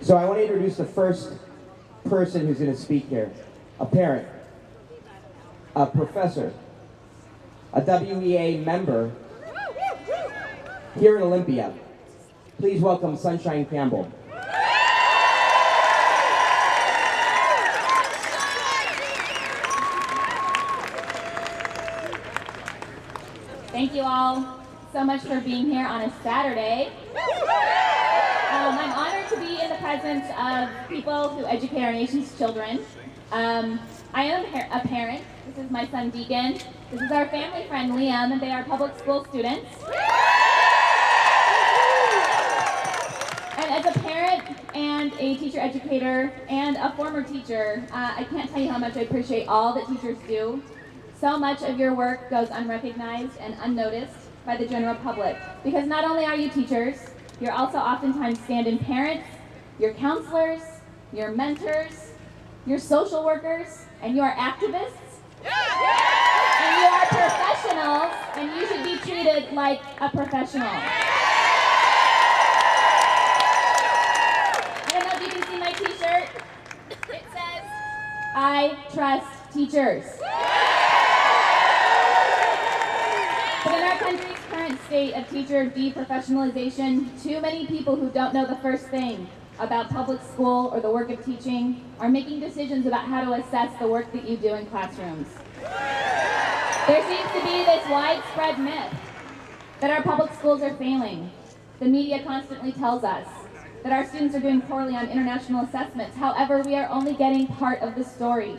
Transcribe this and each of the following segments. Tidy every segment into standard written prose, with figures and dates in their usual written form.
So I want to introduce the first person who's going to speak here. A parent, a professor, a WEA member here in Olympia. Please welcome Sunshine Campbell. Thank you all so much for being here on a Saturday. I'm honored to be in the presence of people who educate our nation's children. I am a parent. This is my son Deacon. This is our family friend Liam, and they are public school students. And as a parent and a teacher educator and a former teacher, I can't tell you how much I appreciate all that teachers do. So much of your work goes unrecognized and unnoticed by the general public, because not only are you teachers, you're also oftentimes stand-in parents, you're counselors, you're mentors, you're social workers, and you are activists, and you are professionals, and you should be treated like a professional. I don't know if you can see my t-shirt. It says, "I trust teachers." But in our country's current state of teacher deprofessionalization, too many people who don't know the first thing about public school or the work of teaching are making decisions about how to assess the work that you do in classrooms. There seems to be this widespread myth that our public schools are failing. The media constantly tells us that our students are doing poorly on international assessments. However, we are only getting part of the story.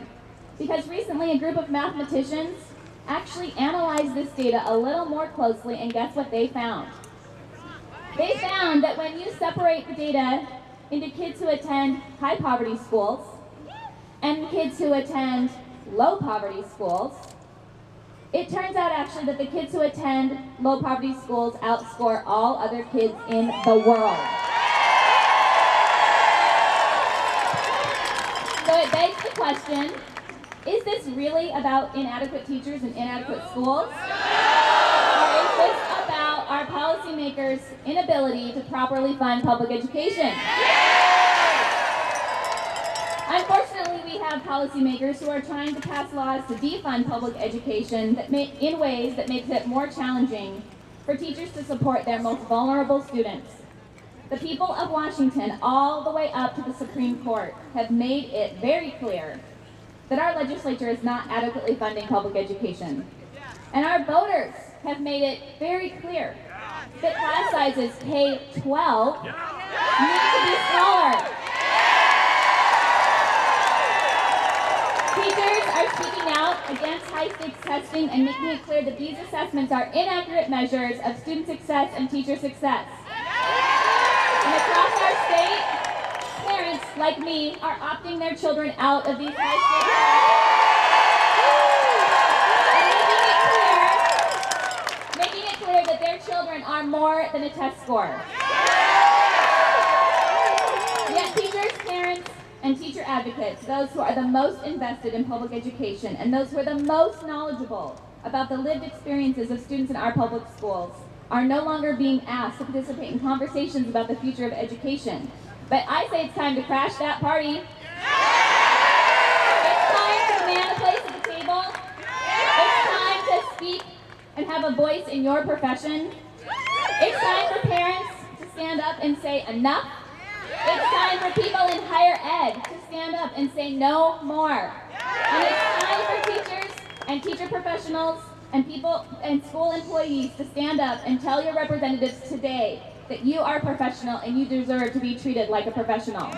Because recently a group of mathematicians actually analyzed this data a little more closely, and guess what they found? They found that when you separate the data into kids who attend high poverty schools and kids who attend low poverty schools, it turns out actually that the kids who attend low poverty schools outscore all other kids in the world. So it begs the question, is this really about inadequate teachers and inadequate schools? Or is this about our policymakers' inability to properly fund public education? Unfortunately, we have policymakers who are trying to pass laws to defund public education in ways that makes it more challenging for teachers to support their most vulnerable students. The people of Washington, all the way up to the Supreme Court, have made it very clear that our legislature is not adequately funding public education. And our voters have made it very clear that class sizes K-12 need to be smaller. Teachers are speaking out against high-stakes testing and making it clear that these assessments are inaccurate measures of student success and teacher success. And across our state, parents like me are opting their children out of these high-stakes tests, and making it clear that their children are more than a test score. Yet teachers, parents, and teacher advocates, those who are the most invested in public education and those who are the most knowledgeable about the lived experiences of students in our public schools, are no longer being asked to participate in conversations about the future of education. But I say it's time to crash that party. It's time to demand a place at the table. It's time to speak and have a voice in your profession. It's time for parents to stand up and say enough. It's time for people in higher ed to stand up and say no more. And it's time for teachers and teacher professionals and people and school employees to stand up and tell your representatives today that you are professional and you deserve to be treated like a professional.